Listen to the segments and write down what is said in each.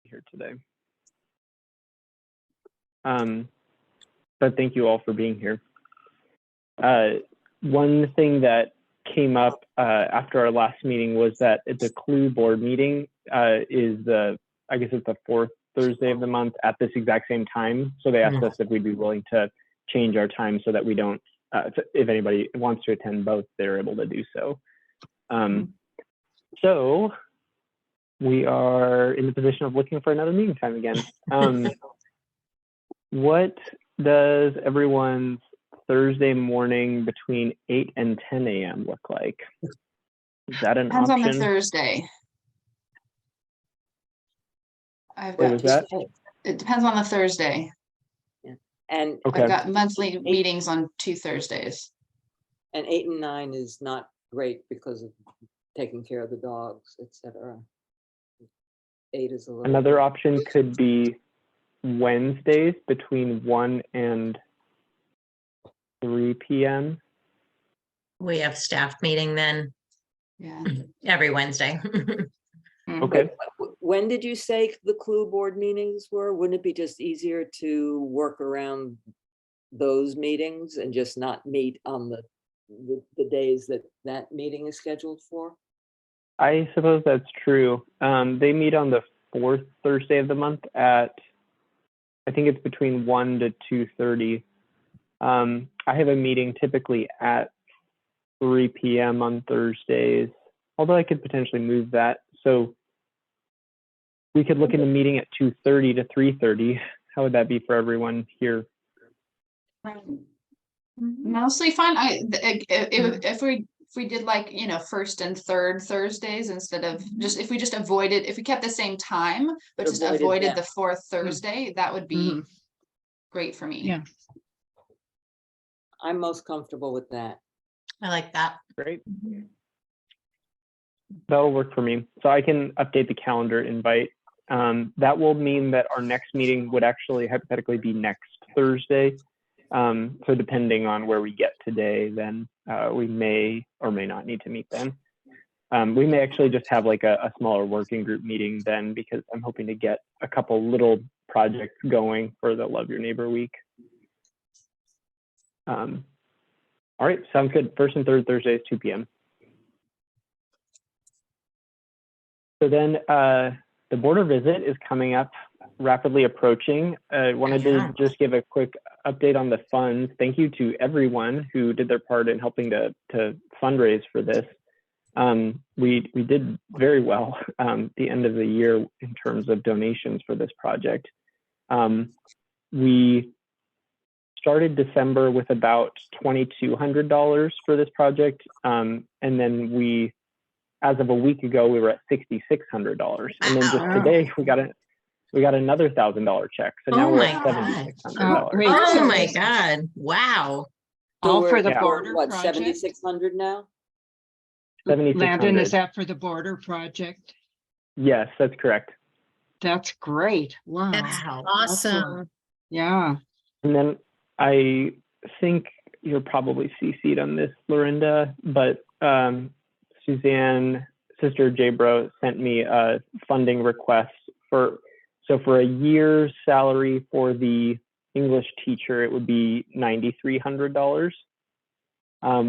here today. But thank you all for being here. One thing that came up after our last meeting was that the CLU board meeting is I guess it's the fourth Thursday of the month at this exact same time. So they asked us if we'd be willing to change our time so that we don't, if anybody wants to attend both, they're able to do so. So we are in the position of looking for another meeting time again. What does everyone's Thursday morning between 8 and 10 a.m. look like? Is that an option? Depends on the Thursday. It depends on the Thursday. Yeah. And I've got monthly meetings on 2 Thursdays. And 8 and 9 is not great because of taking care of the dogs, etc. 8 is a little. Another option could be Wednesdays between 1 and 3 p.m. We have staff meeting then. Yeah. Every Wednesday. Okay. When did you say the CLU board meetings were? Wouldn't it be just easier to work around those meetings and just not meet on the days that meeting is scheduled for? I suppose that's true. They meet on the fourth Thursday of the month at, I think it's between 1 to 2:30. I have a meeting typically at 3 p.m. on Thursdays, although I could potentially move that. So we could look at a meeting at 2:30 to 3:30. How would that be for everyone here? Mostly fine. If we did like, you know, first and third Thursdays instead of just, if we just avoided, if we kept the same time, but just avoided the fourth Thursday, that would be great for me. Yeah. I'm most comfortable with that. I like that. Great. That'll work for me. So I can update the calendar invite. That will mean that our next meeting would actually hypothetically be next Thursday. So depending on where we get today, then we may or may not need to meet then. We may actually just have like a smaller working group meeting then, because I'm hoping to get a couple little projects going for the Love Your Neighbor Week. All right, sounds good. First and third Thursdays, 2 p.m. So then the border visit is coming up, rapidly approaching. I wanted to just give a quick update on the funds. Thank you to everyone who did their part in helping to fundraise for this. We did very well at the end of the year in terms of donations for this project. We started December with about $2,200 for this project. And then we, as of a week ago, we were at $6,600. And then just today we got another $1,000 check. So now we're at $7,600. Oh my God. Wow. All for the Yeah. border What, project? 7,600 now? Landon, is that for the border project? Yes, that's correct. That's great. Wow. That's Excellent. awesome. Yeah. And then I think you're probably CC'd on this, Lorinda, but Suzanne, Sister J-Bro, sent me a funding request for a year's salary for the English teacher, it would be $9,300,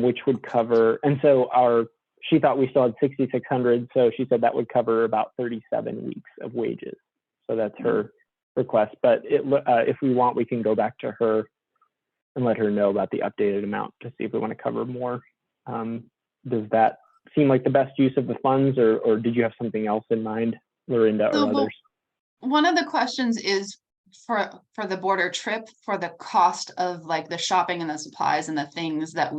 which would cover, and so she thought we still had 6,600, so she said that would cover about 37 weeks of wages. So that's her request, but if we want, we can go back to her and let her know about the updated amount to see if we want to cover more. Does that seem like the best use of the funds, or did you have something else in mind, Lorinda, or others? One of the questions is for the border trip, for the cost of like the shopping and the supplies and the things that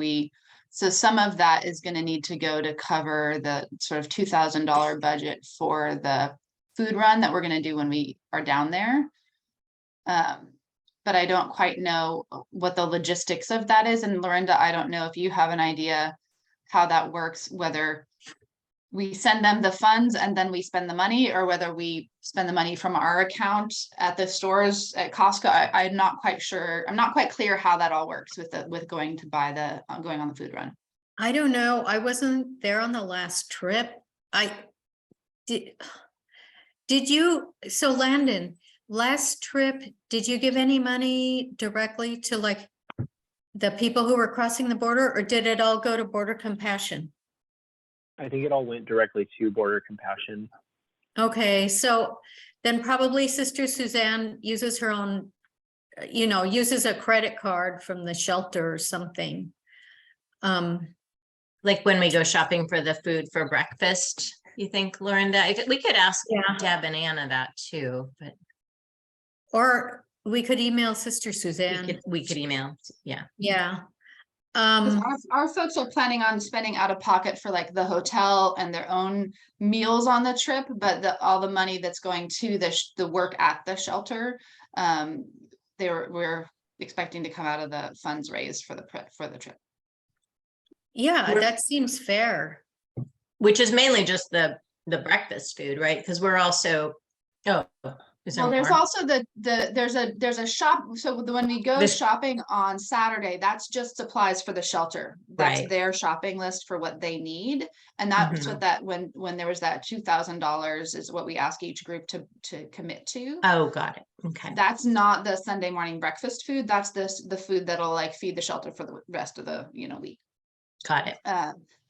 so some of that is going to need to go to cover the sort of $2,000 budget for the food run that we're going to do when we are down there. But I don't quite know what the logistics of that is. And Lorinda, I don't know if you have an idea how that works, whether we send them the funds and then we spend the money, or whether we spend the money from our account at the stores at Costco. I'm not quite sure. I'm not quite clear how that all works with going on the food run. I don't know. I wasn't there on the last trip. Did So Landon, last trip, did you give any money directly to like the people who were crossing the border, or did it all go to Border Compassion? I think it all went directly to Border Compassion. Okay, so then probably Sister Suzanne uses her own, uses a credit card from the shelter or something. Like when we go shopping for the food for breakfast, you think, Lorinda? We could ask Yeah. Deb and Anna that too, but Or we could email Sister Suzanne. we could email. Yeah. Yeah. 'Cause our folks are planning on spending out of pocket for like the hotel and their own meals on the trip, but all the money that's going to the work at the shelter, we're expecting to come out of the funds raised for the trip. Yeah, that seems fair. Which is mainly just the breakfast food, right? Because we're also, is there Well, there's more? also there's a shop. So when we go shopping on Saturday, that's just supplies for the shelter. That's Right. their shopping list for what they need. And that's what that when there was that $2,000 is what we ask each group to commit to. Oh, got it. Okay. That's not the Sunday morning breakfast food. That's the food that'll like feed the shelter for the rest of the week. Got it.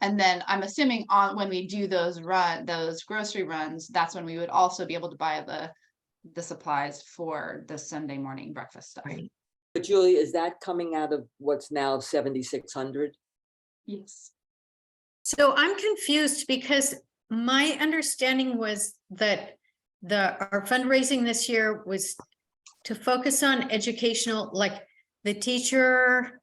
And then I'm assuming when we do those grocery runs, that's when we would also be able to buy the supplies for the Sunday morning breakfast stuff. Right. But Julie, is that coming out of what's now 7,600? Yes. So I'm confused because my understanding was that our fundraising this year was to focus on educational, like the teacher,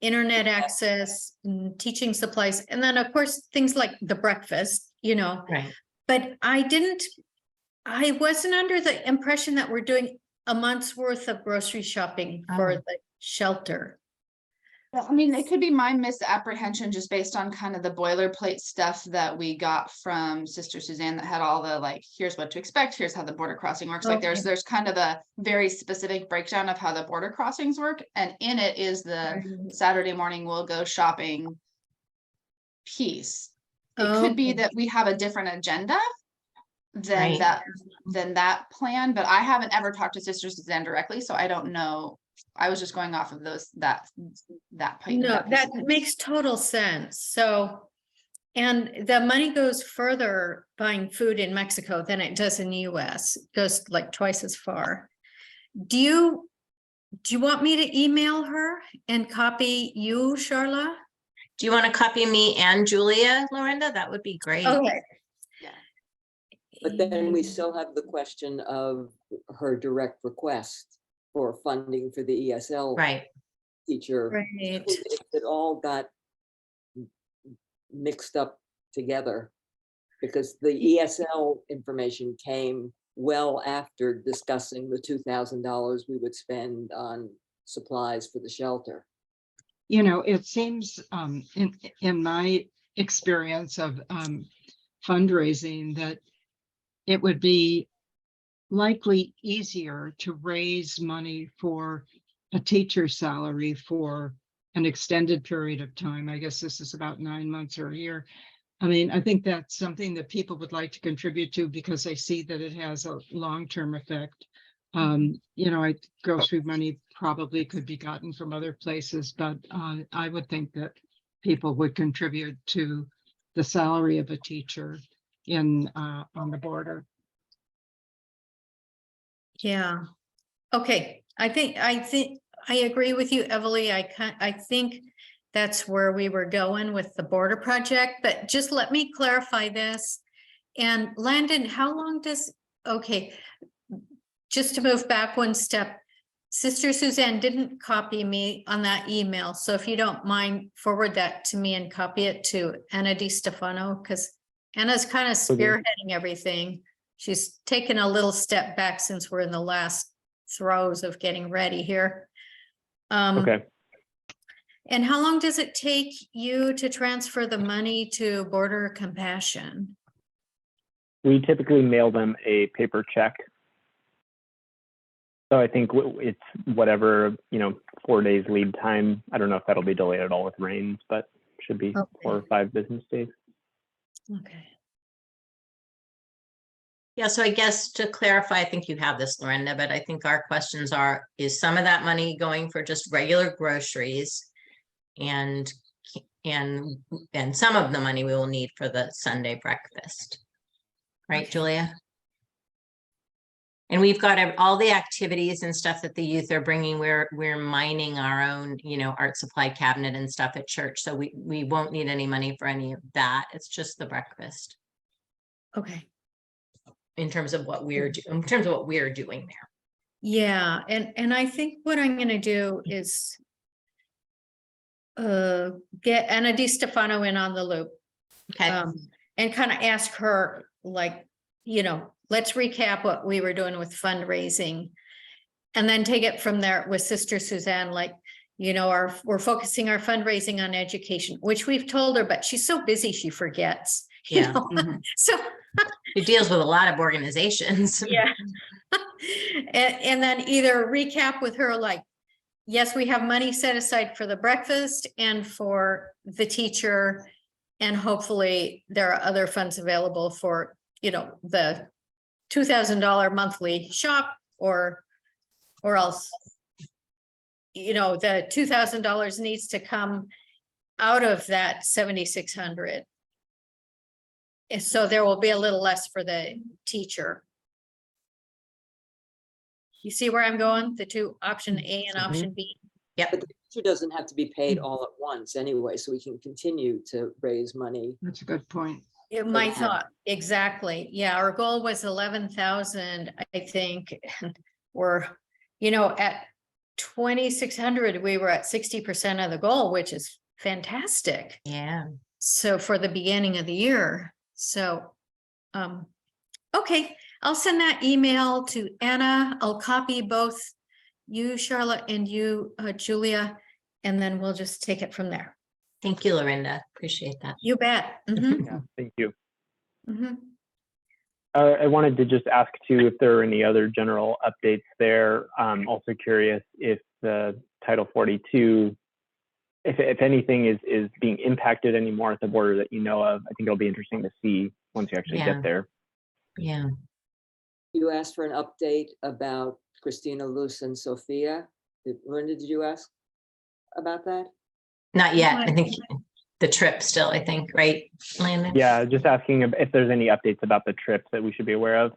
internet access, teaching supplies, and then of course things like the breakfast, Right. but I wasn't under the impression that we're doing a month's worth of grocery shopping for the shelter. I mean, it could be my misapprehension just based on kind of the boilerplate stuff that we got from Sister Suzanne that had all the like, here's what to expect, here's how the border crossing works. Like there's kind of a very specific breakdown of how the border crossings work. And in it is the Saturday morning we'll go shopping piece. It could be that we have a different agenda than that plan, but I haven't ever talked to Sister Suzanne directly, so I don't know. I was just going off of that No, that makes total sense. So, and the money goes further buying food in Mexico than it does in the US. It goes like twice as far. Do you want me to email her and copy you, Charla? Do you want to copy me and Julia, Lorinda? That would be great. Okay. But then we still have the question of her direct request for funding for the ESL teacher. Right. It all got mixed up together because the ESL information came well after discussing the $2,000 we would spend on supplies for the shelter. It seems in my experience of fundraising that it would be likely easier to raise money for a teacher's salary for an extended period of time. I guess this is about 9 months or a year. I mean, I think that's something that people would like to contribute to because they see that it has a long-term effect. Grocery money probably could be gotten from other places, but I would think that people would contribute to the salary of a teacher on the border. Yeah. Okay. I think I agree with you, Everly. I think that's where we were going with the border project, but just let me clarify this. And Landon, how long just to move back one step, Sister Suzanne didn't copy me on that email. So if you don't mind, forward that to me and copy it to Anna DiStefano, because Anna's kind of spearheading everything. She's taken a little step back since we're in the last throes of getting ready here. Okay. And how long does it take you to transfer the money to Border Compassion? We typically mail them a paper check. So I think it's whatever, 4 days lead time. I don't know if that'll be delayed at all with rains, but should be 4 or 5 business days. Okay. Yeah, so I guess to clarify, I think you have this, Lorinda, but I think our questions are, is some of that money going for just regular groceries? And some of the money we will need for the Sunday breakfast. Right, Okay. Julia? And we've got all the activities and stuff that the youth are bringing. We're mining our own, art supply cabinet and stuff at church. So we won't need any money for any of that. It's just the breakfast Okay. in terms of what we're doing there. Yeah, and I think what I'm gonna do is get Anna Di Stefano in on the loop. Okay. And kind of ask her, like, let's recap what we were doing with fundraising. And then take it from there with Sister Suzanne, like, we're focusing our fundraising on education, which we've told her, but she's so busy, she forgets. Yeah. So It deals with a lot of organizations. yeah. And then either recap with her, like, yes, we have money set aside for the breakfast and for the teacher. And hopefully there are other funds available for, the $2,000 monthly shop or else, the $2,000 needs to come out of that 7,600. And so there will be a little less for the teacher. You see where I'm going? The two, option A and option B. Yep. But the teacher doesn't have to be paid all at once anyway, so we can continue to raise money. That's a good point. My that. thought, exactly. Yeah, our goal was 11,000, I think. We're, at 2,600, we were at 60% of the goal, which is fantastic. Yeah. So for the beginning of the year. So, okay, I'll send that email to Anna. I'll copy both you, Charlotte, and you, Julia, and then we'll just take it from there. Thank you, Lorinda. Appreciate that. You bet. Mhm, Yeah, thank you. mhm. I wanted to just ask too if there are any other general updates there. I'm also curious if the Title 42, if anything is being impacted anymore at the border that you know of. I think it'll be interesting to see once you actually Yeah. get there. Yeah. You asked for an update about Christina, Luz, and Sophia. Linda, did you ask about that? Not yet. I think the trip still, I think, right, Landon? Yeah, just asking if there's any updates about the trip that we should be aware of.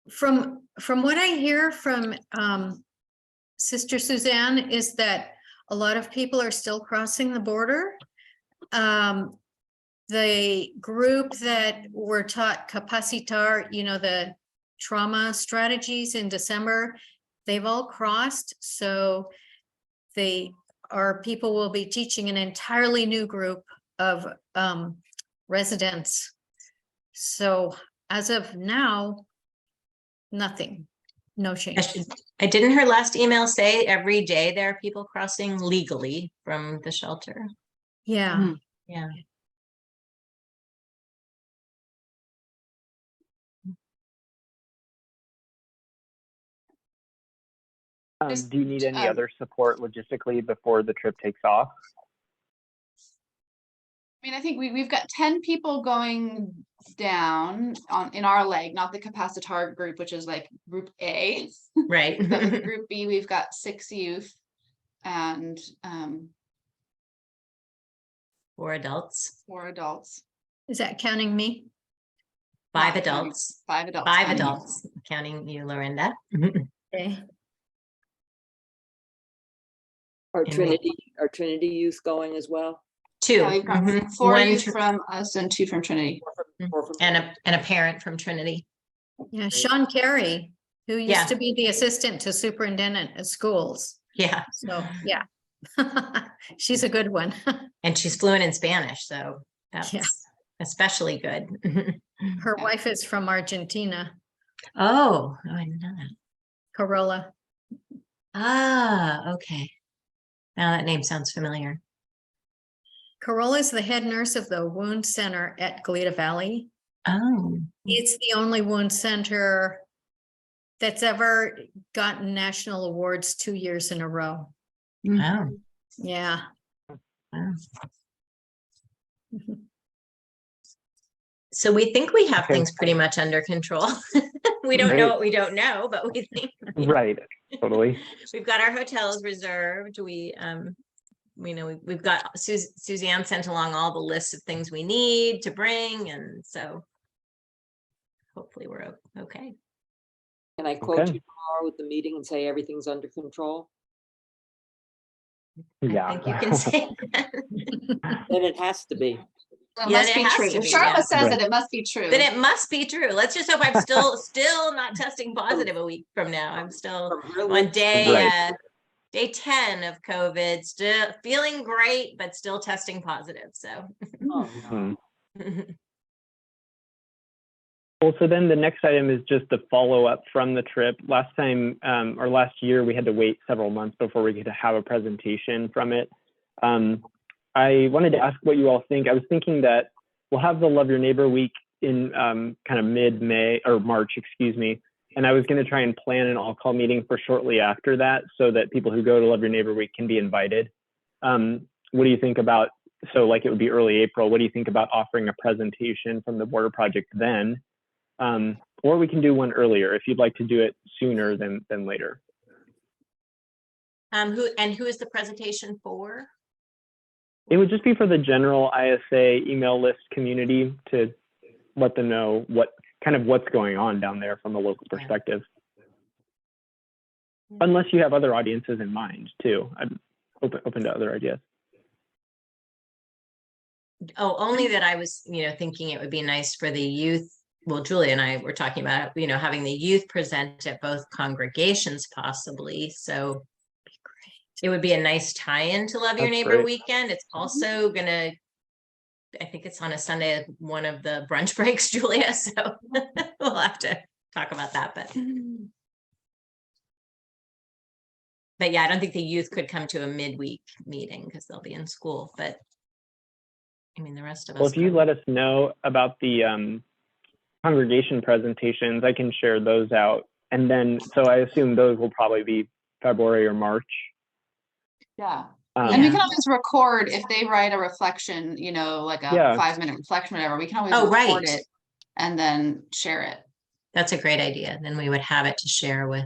From what I hear from Sister Suzanne is that a lot of people are still crossing the border. The group that were taught Capacitar, the trauma strategies in December, they've all crossed. So our people will be teaching an entirely new group of residents. So as of now, nothing, no change. I didn't her last email say every day there are people crossing legally from the shelter. Yeah. Mm. Yeah. Just, Do you need any other support logistically before the trip takes off? I mean, I think we've got 10 people going down in our leg, not the Capacitar group, which is like group A. Right. But with group B, we've got 6 youth and 4 adults, 4 adults. Is that counting me? 5 Not counting- adults, 5 adults. 5 counting you. adults, counting you, Lorinda. Okay. Are And we- Trinity youth going as well? 2. Yeah, we've got Mhm. 4 One youth tr- from us and 2 from Trinity. Or from- and a parent from Trinity. Yeah, Sean Carey, who Yeah. used to be the assistant to superintendent at schools. Yeah. So, yeah. She's a good one. And she's fluent in Spanish, so Yeah. that's especially good. Her wife is from Argentina, Oh, I didn't know that. Corolla. Ah, okay. Now that name sounds familiar. Corolla is the head nurse of the wound center at Goleta Valley. Oh, It's the only wound center that's ever gotten national awards 2 years in a row. oh, Yeah. wow. So we think we have Okay. things pretty much under control. We don't know what we don't know, but we think Right, totally. we've got our hotels reserved. We know we've got Suzanne sent along all the lists of things we need to bring, and so hopefully we're okay. Can I quote Okay. you tomorrow at the meeting and say everything's under control? Yeah. I think you can say that. Then it has to be. It Yeah, must it be has true. to If be, Charlotte yeah. says Right. it, it must be true. Then it must be true. Let's just hope I'm still not testing positive a week from now. I'm still From her on lips to day mine. day 10 of COVID, still feeling great, but still testing positive. So Oh, no. Mhm. Well, so then the next item is just the follow-up from the trip. Last time, or last year, we had to wait several months before we could have a presentation from it. I wanted to ask what you all think. I was thinking that we'll have the Love Your Neighbor week in kind of mid-May or March, excuse me. And I was going to try and plan an all-call meeting for shortly after that so that people who go to Love Your Neighbor week can be invited. What do you think about, so like it would be early April, what do you think about offering a presentation from the border project then? Or we can do one earlier if you'd like to do it sooner than later. who is the presentation for? It would just be for the general ISA email list community to let them know what's going on down there from a local Yeah. perspective. Unless you have other audiences in mind too. I'm open to other ideas. Oh, only that I was, thinking it would be nice for the youth. Well, Julie and I were talking about, having the youth present at both congregations possibly. So it would be a nice tie-in to Love Your That's Neighbor great. weekend. It's also gonna, I think it's on a Sunday, one of the brunch breaks, Julia. So we'll have to talk about that. But yeah, I don't think the youth could come to a midweek meeting because they'll be in school. But I mean, the rest of us. Well, if you could. let us know about the congregation presentations, I can share those out. And then, so I assume those will probably be February or March. Yeah. Um, And we can always record if they write a reflection, like a Yeah. 5-minute reflection, whatever, we can always Oh, record right. it and then share it. That's a great idea. Then we would have it to share with.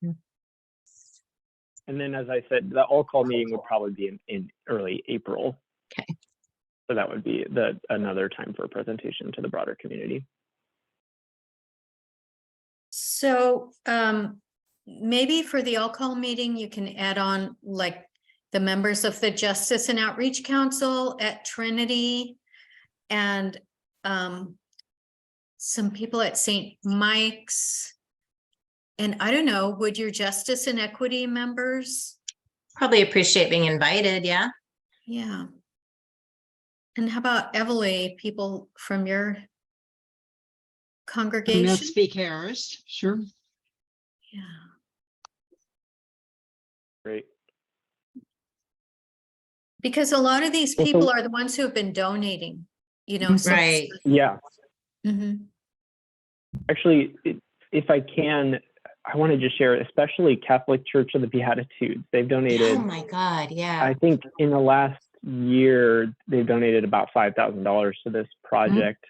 And then, as I said, the all-call meeting would probably be in early April. Okay. So that would be another time for a presentation to the broader community. So maybe for the all-call meeting, you can add on like the members of the Justice and Outreach Council at Trinity and some people at St. Mike's. And I don't know, would your Justice and Equity members? Probably appreciate being invited. Yeah. Yeah. And how about Everly, people from your congregation? Let's speak Harris, sure. Yeah. Great. Because a lot of these Well, so- people are the ones who have been donating, so- Right. Yeah. Mhm. Actually, if I can, I want to just share, especially Catholic Church of the Beatitudes. They've donated, Oh my God. Yeah. I think in the last year, they've donated about $5,000 to this project.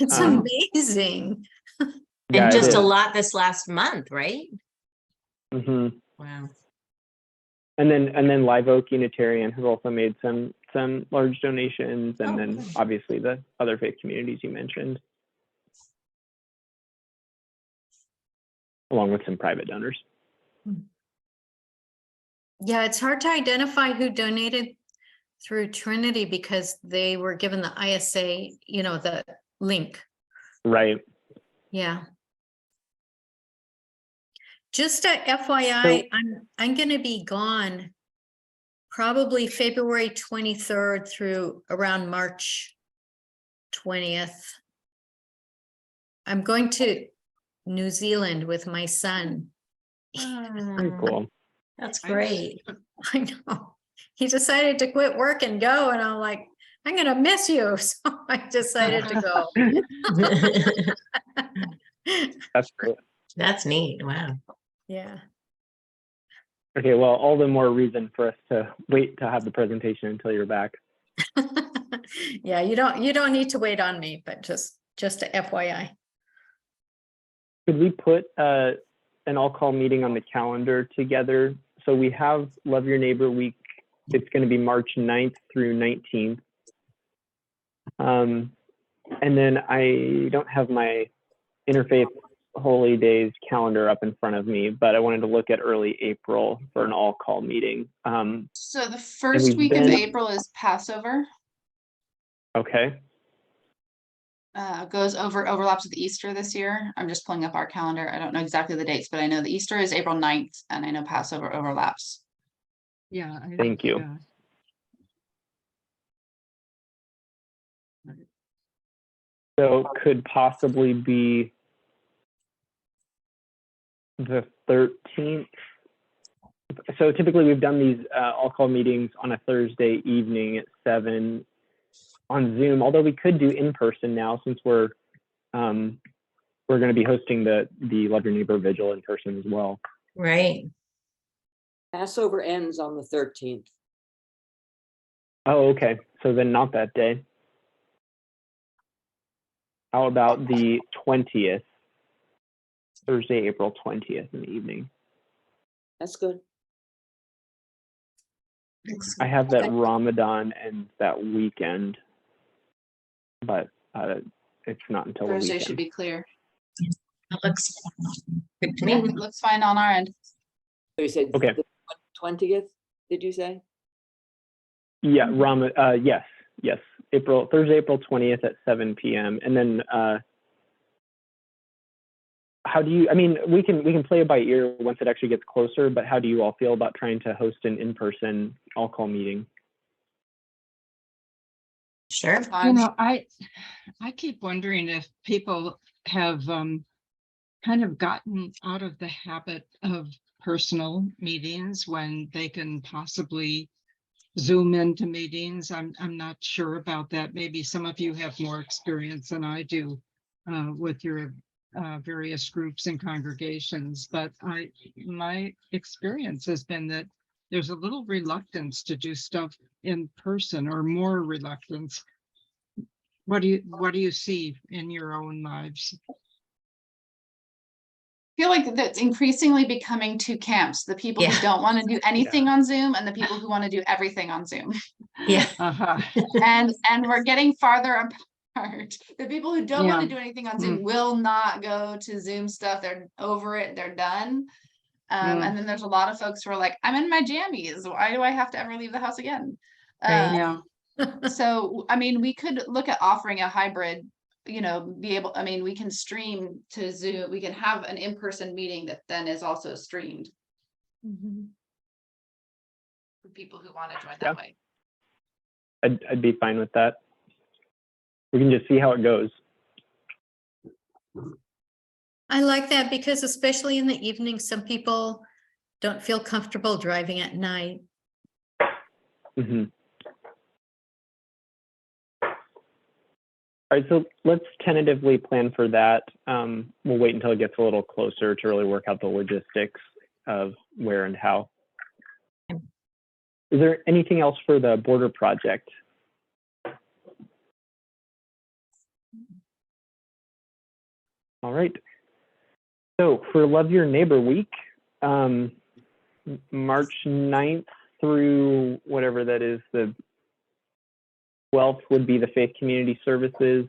It's amazing. Yeah, And it just a is. lot this last month, right? Mhm. Wow. And then Live Oak Unitarian has also made some large donations, and Oh, then good. obviously the other faith communities you mentioned, along with some private donors. Yeah, it's hard to identify who donated through Trinity because they were given the ISA, the link. Right. Yeah. Just a FYI, So- I'm gonna be gone probably February 23rd through around March 20th. I'm going to New Zealand with my son. Very cool. That's great. I know. He decided to quit work and go, and I'm like, I'm gonna miss you. So I decided to go. That's great. That's neat. Wow. Yeah. Okay, well, all the more reason for us to wait to have the presentation until you're back. Yeah, you don't need to wait on me, but just just a FYI. Could we put an all-call meeting on the calendar together? So we have Love Your Neighbor Week. It's going to be March 9th through 19th. And then I don't have my Interfaith Holy Days calendar up in front of me, but I wanted to look at early April for an all-call meeting. So the first we've week of been- April is Passover. Okay. Overlaps with Easter this year. I'm just pulling up our calendar. I don't know exactly the dates, but I know the Easter is April 9th, and I know Passover overlaps. Yeah. Thank you. yeah. So could possibly be the 13th. So typically we've done these all-call meetings on a Thursday evening at 7 on Zoom, although we could do in person now since we're going to be hosting the Love Your Neighbor Vigil in person as well. Right. Passover ends on the 13th. Oh, okay. So then not that day. How about the 20th? Thursday, April 20th in the evening. That's good. I have that Ramadan and that weekend, but it's not until the Thursday weekend. should be clear. That looks good to Yeah, me. it looks fine on our end. So you said Okay. the 20th, did you say? Yeah, yes. Thursday, April 20th at 7 p.m. And then how do you, I mean, we can play it by ear once it actually gets closer, but how do you all feel about trying to host an in-person all-call meeting? Sure. You Fine. know, I keep wondering if people have kind of gotten out of the habit of personal meetings when they can possibly Zoom into meetings. I'm not sure about that. Maybe some of you have more experience than I do with your various groups and congregations, but my experience has been that there's a little reluctance to do stuff in person, or more reluctance. What do you see in your own lives? I feel like that's increasingly becoming two camps, the people Yeah. who don't want to do anything on Zoom and the people who want to do everything on Zoom. Yeah. Uh-huh. And we're getting farther apart. The people who don't want to Yeah. do anything on Zoom will not go to Zoom stuff. They're over it, they're done. And then there's a lot of folks who are like, I'm in my jammies. Why do I have to ever leave the house again? Right. Yeah. So, I mean, we could look at offering a hybrid, we can stream to Zoom. We can have an in-person meeting that then is also streamed for people who want to join that way. I'd be fine with that. We can just see how it goes. I like that because especially in the evening, some people don't feel comfortable driving at night. Mm-hmm. All right, so let's tentatively plan for that. We'll wait until it gets a little closer to really work out the logistics of where and how. Is there anything else for the border project? All right. So for Love Your Neighbor Week, March 9th through whatever that is, the 12th would be the Faith Community Services.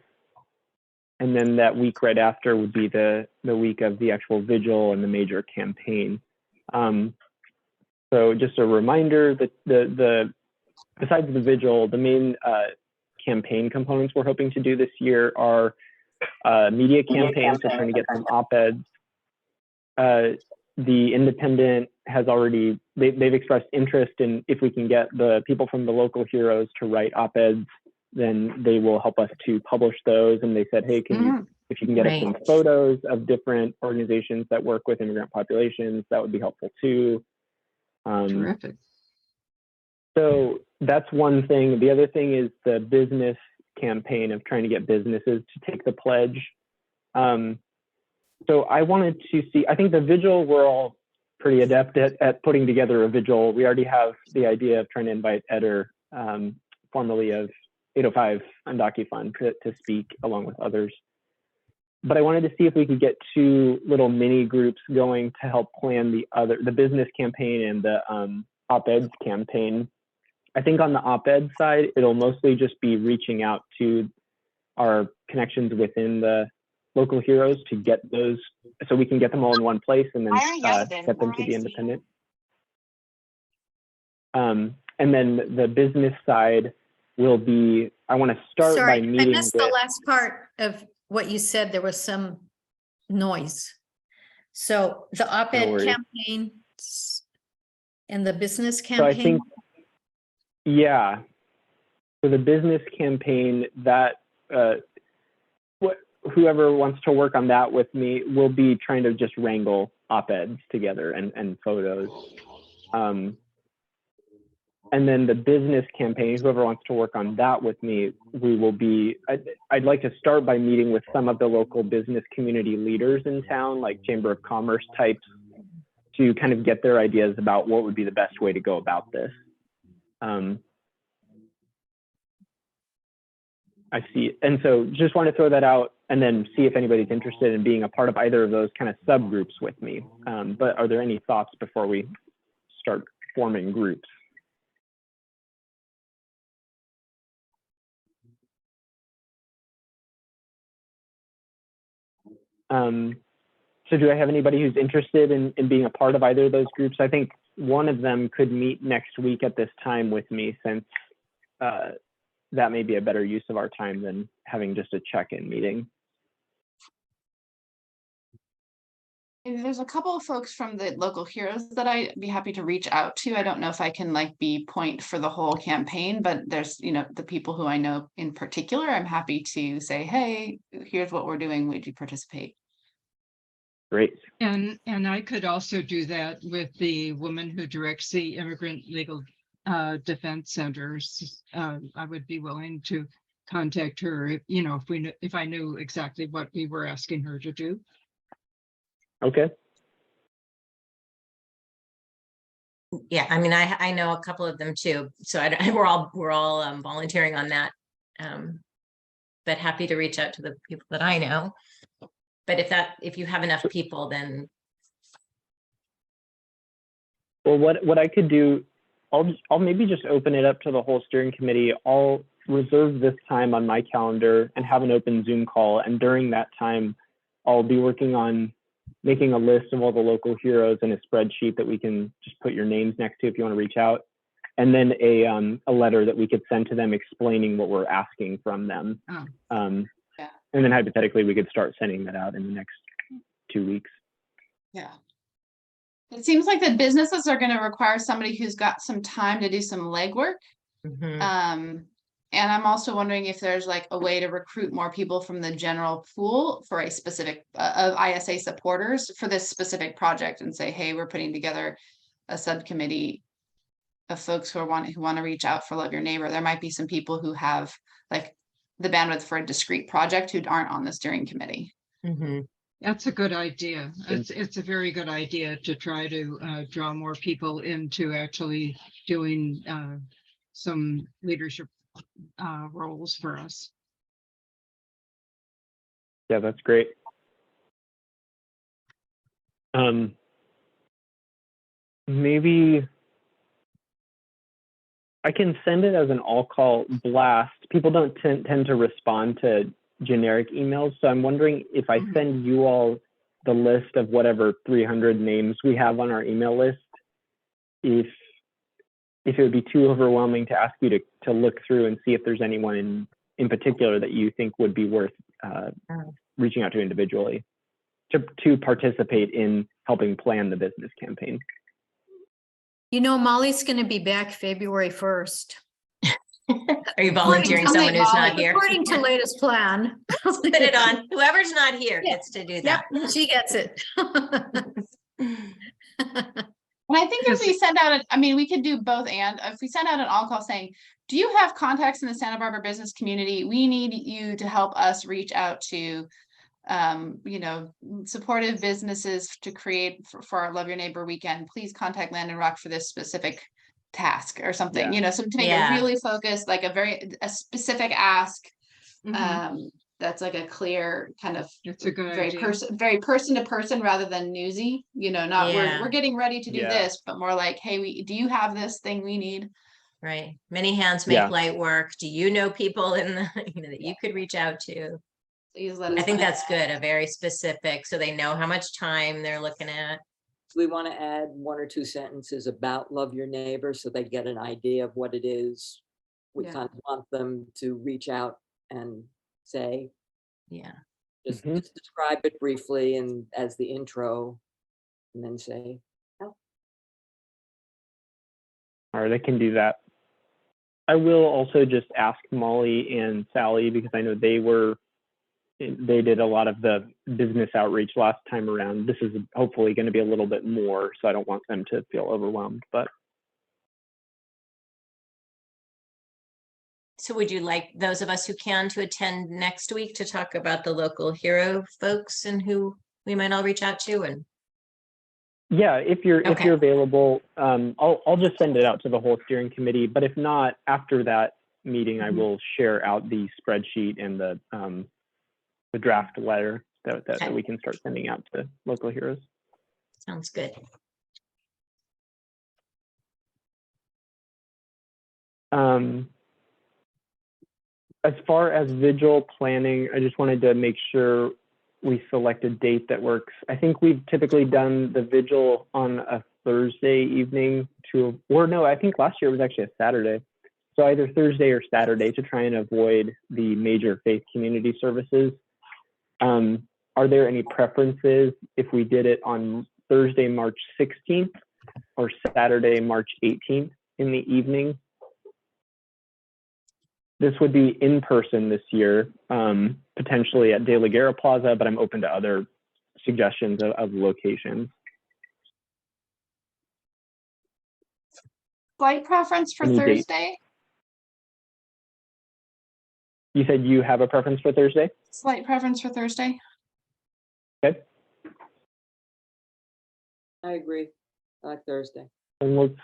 And then that week right after would be the week of the actual vigil and the major campaign. So just a reminder that besides the vigil, the main campaign components we're hoping to do this year are media campaigns, so trying to get some op-eds. The Independent has already, they've expressed interest in if we can get the people from the local heroes to write op-eds, then they will help us to publish those. And they said, hey, if you can get us some photos of different organizations that work with immigrant populations, that would be helpful too. Terrific. So that's one thing. The other thing is the business campaign of trying to get businesses to take the pledge. So I wanted to see, I think the vigil, we're all pretty adept at putting together a vigil. We already have the idea of trying to invite Eder, formerly of 805 Undocu Fund, to speak along with others. but I wanted to see if we could get 2 little mini groups going to help plan the business campaign and the op-eds campaign. I think on the op-ed side, it'll mostly just be reaching out to our connections within the local heroes to get those, so we can get them all in one place and then get them to the independent. And then the business side will be, I want to start by Sorry, I meeting missed the last part of what you said. There was some noise. So the op-ed worries. campaign and the business So I campaign. think, yeah, for the business campaign, that whoever wants to work on that with me will be trying to just wrangle op-eds together and photos. And then the business campaign, whoever wants to work on that with me, we will be, I'd like to start by meeting with some of the local business community leaders in town, like Chamber of Commerce types, to kind of get their ideas about what would be the best way to go about this. I see. And so just want to throw that out and then see if anybody's interested in being a part of either of those kind of subgroups with me. But are there any thoughts before we start forming groups? So do I have anybody who's interested in being a part of either of those groups? I think one of them could meet next week at this time with me, since that may be a better use of our time than having just a check-in meeting. There's a couple of folks from the local heroes that I'd be happy to reach out to. I don't know if I can like be point for the whole campaign, but there's, you know, the people who I know in particular, I'm happy to say, hey, here's what we're doing. Would you participate? Great. And I could also do that with the woman who directs the Immigrant Legal Defense Centers. I would be willing to contact her, if I knew exactly what we were asking her to do. Okay. Yeah, I mean, I know a couple of them too, so we're all volunteering on that. But happy to reach out to the people that I know. But if you have enough people, then. Well, what I could do, I'll maybe just open it up to the whole steering committee. I'll reserve this time on my calendar and have an open Zoom call. And during that time, I'll be working on making a list of all the local heroes in a spreadsheet that we can just put your names next to if you want to reach out. And then a letter that we could send to them explaining what we're asking from them. Oh. Yeah. And then hypothetically, we could start sending that out in the next 2 weeks. Yeah. It seems like the businesses are going to require somebody who's got some time to do some legwork. Mhm. And I'm also wondering if there's like a way to recruit more people from the general pool for a specific of ISA supporters for this specific project, and say, hey, we're putting together a subcommittee of folks who want to reach out for Love Your Neighbor. There might be some people who have like the bandwidth for a discrete project who aren't on the steering committee. Mhm. That's a good idea. It's a very good idea to try to draw more people into actually doing some leadership roles for us. Yeah, that's great. Maybe I can send it as an all-call blast. People don't tend to respond to generic emails, so I'm wondering if I send you all the list of whatever 300 names we have on our email list, if it would be too overwhelming to ask you to look through and see if there's anyone in particular that you think would be worth reaching out to individually to participate in helping plan the business campaign. You know, Molly's going to be back February 1st. Are you volunteering someone who's not here? According to latest plan. Put it on. Whoever's not here Yeah. gets to do that. Yep, she gets it. And I think if we send out, we could do both. And if we send out an all-call saying, do you have contacts in the Santa Barbara business community? We need you to help us reach out to, supportive businesses to create for our Love Your Neighbor weekend. Please contact Land and Rock for this specific task or something, so to make it really focused, like a specific ask. that's like a clear kind of It's a good very idea. very person to person rather than newsy, you know, not Yeah. we're getting ready to do Yeah. this, but more like, hey, do you have this thing we need? Right. Many hands make Yeah. light work. Do you know people in the, that you could reach out to? Please let I us think know. that's good, a very specific, so they know how much time they're looking at. We want to add 1 or 2 sentences about love your neighbor so they get an idea of what it is. We Yeah. kind of want them to reach out and say, Yeah. just Mhm. describe it briefly and as the intro, and then say, All right, I can do that. I will also just ask Molly and Sally because I know they did a lot of the business outreach last time around. This is hopefully going to be a little bit more, so I don't want them to feel overwhelmed. But So would you like those of us who can to attend next week to talk about the local hero folks and who we might all reach out to? And yeah, if you're Okay. available, I'll just send it out to the whole steering committee. But if not, after that meeting, I Mhm. will share out the spreadsheet and the draft letter that Okay. we can start sending out to local heroes. sounds good. As far as vigil planning, I just wanted to make sure we select a date that works. I think we've typically done the vigil on a Thursday evening I think last year was actually a Saturday. So either Thursday or Saturday to try and avoid the major faith community services. Are there any preferences if we did it on Thursday, March 16th or Saturday, March 18th in the evening? This would be in person this year, potentially at De La Guerra Plaza, but I'm open to other suggestions of locations. Slight preference for Any date? Thursday. You said you have a preference for Thursday? Slight preference for Thursday. Okay. I agree, I like Thursday. And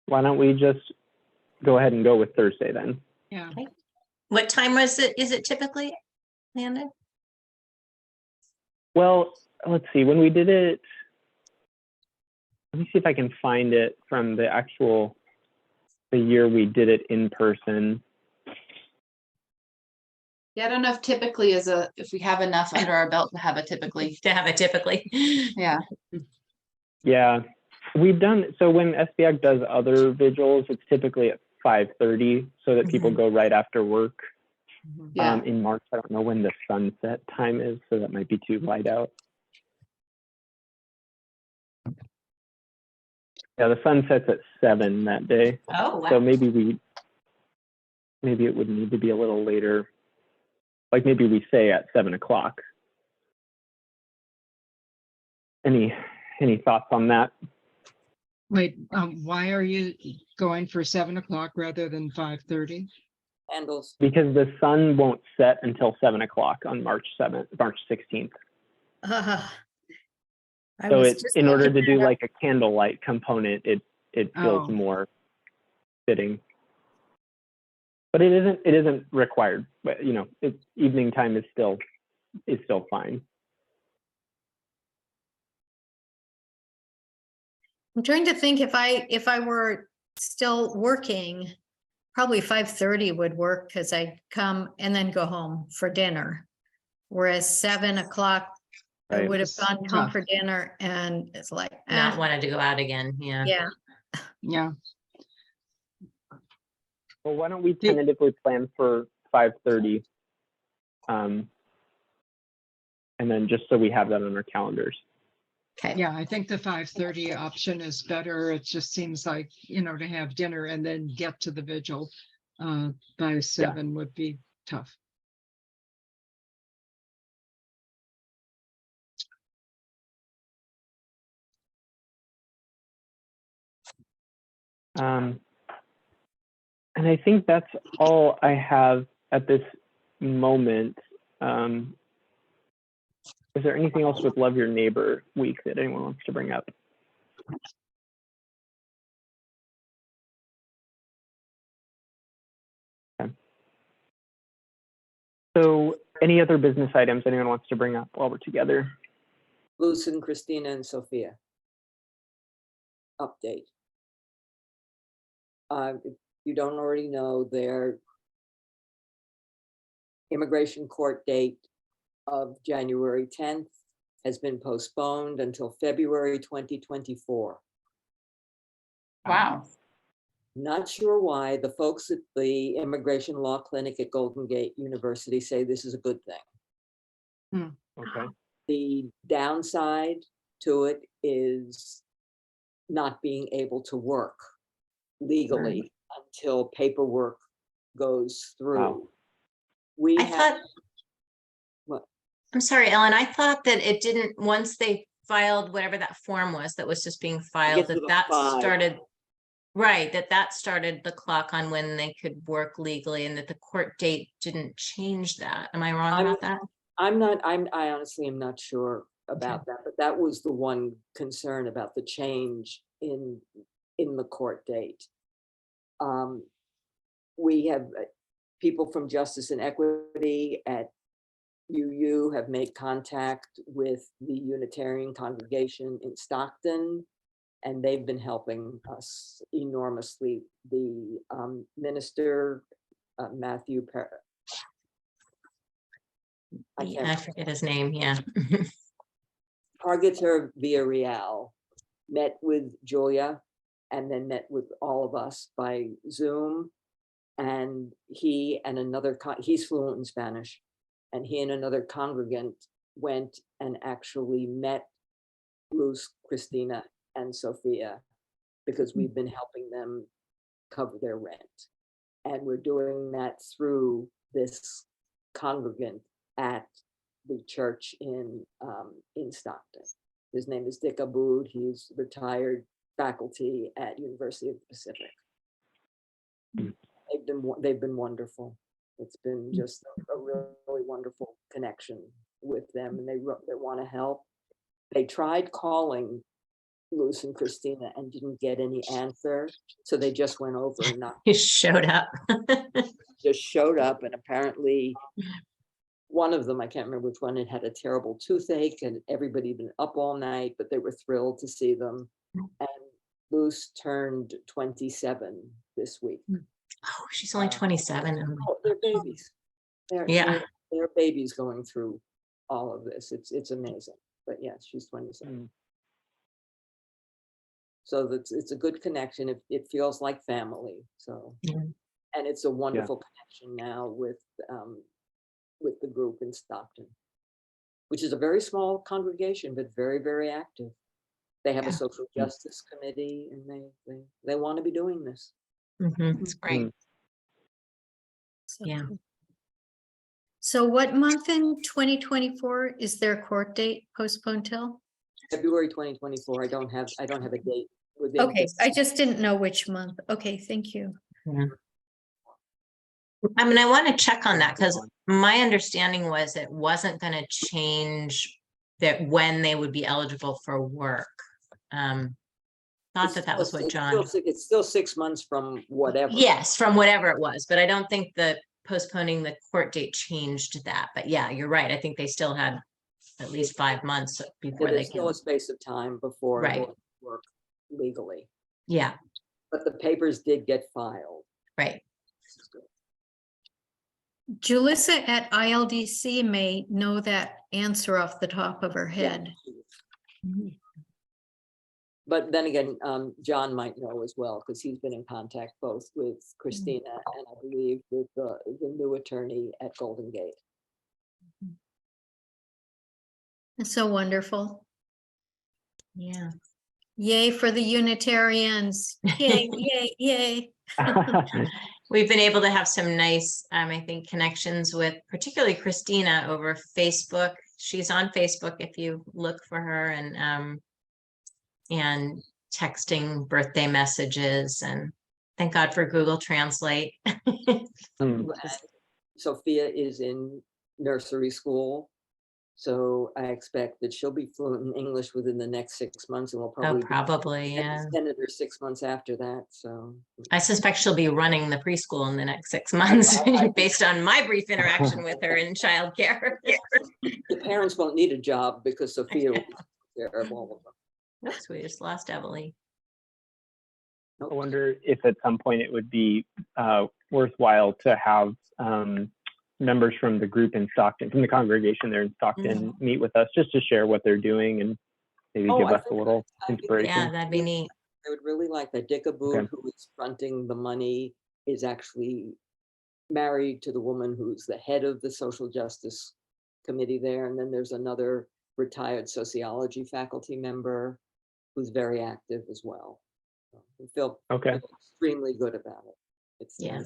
why don't we just go ahead and go with Thursday then? Yeah. What time is it typically, Landon? Well, let's see, when we did it, let me see if I can find it from the year we did it in person. Yeah, I don't know if typically if we have enough under our belt to have a typically. To have it typically. Yeah. Yeah, we've done, so when SBAC does other vigils, it's typically at 5:30 so that people go right after work. Yeah. In March, I don't know when the sunset time is, so that might be too light out. Yeah, the sun sets at 7 that day. Oh, wow. So maybe it would need to be a little later. Like maybe we say at 7 o'clock. Any thoughts on that? Wait, why are you going for 7 o'clock rather than 5:30? Candles, Because the sun won't set until 7 o'clock on March 16th. I So was it's just in order to looking do that up. like a candlelight component, it feels Oh. more fitting. But it isn't required. But evening time is still fine. I'm trying to think if I were still working, probably 5:30 would work because I'd come and then go home for dinner. Whereas 7 o'clock, I Right. would have It's gone home tough. for dinner and it's like, Not wanted to go out again, yeah. yeah. Yeah. Well, why don't we tentatively plan for 5:30? And then just so we have that on our calendars. Okay. Yeah, I think the 5:30 option is better. It just seems like, to have dinner and then get to the vigil by 7 would be tough. And I think that's all I have at this moment. Is there anything else with Love Your Neighbor Week that anyone wants to bring up? Okay. So any other business items anyone wants to bring up while we're together? Lucian, Christina, and Sophia. Update. If you don't already know, their immigration court date of January 10th has been postponed until February 2024. Wow. Not sure why. The folks at the Immigration Law Clinic at Golden Gate University say this is a good thing. Okay. The downside to it is not being able to work legally until paperwork goes through. Wow. We I have, thought, what? I'm sorry, Ellen, I thought that it didn't, once they filed whatever that form was that was just being filed, to that the that file. started, right, that started the clock on when they could work legally and that the court date didn't change that. Am I wrong about that? I honestly am not sure about that, but that was the one concern about the change in the court date. We have people from Justice and Equity at UU have made contact with the Unitarian congregation in Stockton, and they've been helping us enormously. The minister, Matthew, I forget his name, yeah. Pargater Villarreal met with Julia and then met with all of us by Zoom. And he and another, he's fluent in Spanish, and he and another congregant went and actually met Luz, Christina, and Sophia, because we've been helping them cover their rent. And we're doing that through this congregant at the church in Stockton. His name is Dick Aboud. He's retired faculty at University of the Pacific. They've been wonderful. It's been just a really wonderful connection with them, and they want to help. They tried calling Luz and Christina and didn't get any answer, so they just went over and knocked. He showed up. Just showed up, and apparently one of them, I can't remember which one, it had a terrible toothache, and everybody had been up all night, but they were thrilled to see them. And Luz turned 27 this week. Oh, she's only 27. Oh, they're babies. Yeah. They're babies going through all of this. It's amazing. But yes, she's 27. So it's a good connection. It feels like family. So, and it's a wonderful connection now with the group in Stockton, which is a very small congregation, but very, very active. They have a social justice committee, and they want to be doing this. It's great. So- Yeah. So what month in 2024 is their court date postponed till? February 2024. I don't have a date within. Okay, I just didn't know which month. Okay, thank you. I mean, I want to check on that because my understanding was it wasn't going to change that when they would be eligible for work. Not that was what John. It's still 6 months from whatever. Yes, from whatever it was, but I don't think that postponing the court date changed that. But yeah, you're right. I think they still had at least 5 months before they There's can. still a space of time before Right. it will work legally. Yeah, But the papers did get filed. right. This is good. Julissa at ILDC may know that answer off the top of her head. But then again, John might know as well, because he's been in contact both with Christina and I believe with the new attorney at Golden Gate. It's so wonderful. Yeah. Yay for the Unitarians. Yay, yay, yay. We've been able to have some nice, I think, connections with particularly Christina over Facebook. She's on Facebook if you look for her, and texting birthday messages, and thank God for Google Translate. Sophia is in nursery school. So I expect that she'll be fluent in English within the next 6 months, and we'll Oh, probably be probably, yeah. senator 6 months after that. So I suspect she'll be running the preschool in the next 6 months, based on my brief interaction with her in childcare. the parents won't need a job because Sophia will take care of all of them. Oops, we just lost Emily. I wonder if at some point it would be worthwhile to have members from the group in Stockton, from the congregation there in Stockton, meet with us just to share what they're doing and maybe Oh, give I us a think little I think inspiration. Yeah, that'd be neat. I would really like that. Dick Abood, Okay. who is fronting the money, is actually married to the woman who's the head of the social justice committee there. And then there's another retired sociology faculty member who's very active as well. So we feel extremely good about it. It's Yeah.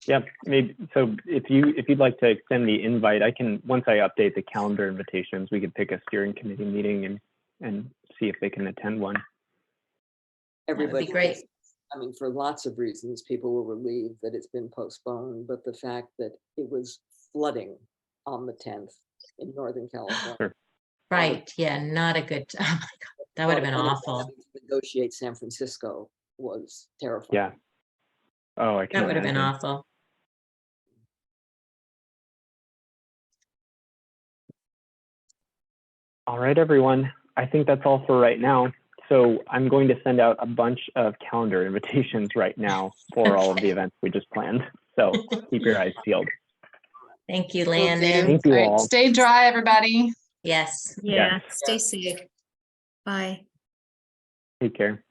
Yeah, maybe. So if you'd like to extend the invite, I can, once I update the calendar invitations, we could pick a steering committee meeting and see if they can attend one. Everybody, be great. I mean, for lots of reasons, people were relieved that it's been postponed, but the fact that it was flooding on the 10th in Northern California. Sure. Right, yeah, not a good, oh my God, that would have been awful. Having to negotiate San Francisco was terrifying. Yeah. Oh, I can That would have been imagine. awful. All right, everyone. I think that's all for right now. So I'm going to send out a bunch of calendar invitations right now for all of the events we just planned. So keep your eyes peeled. Thank you, Will do. Landon. Thank you All right, all. stay dry, everybody. Yes. Yeah, Yes. stay safe. Bye. Take care.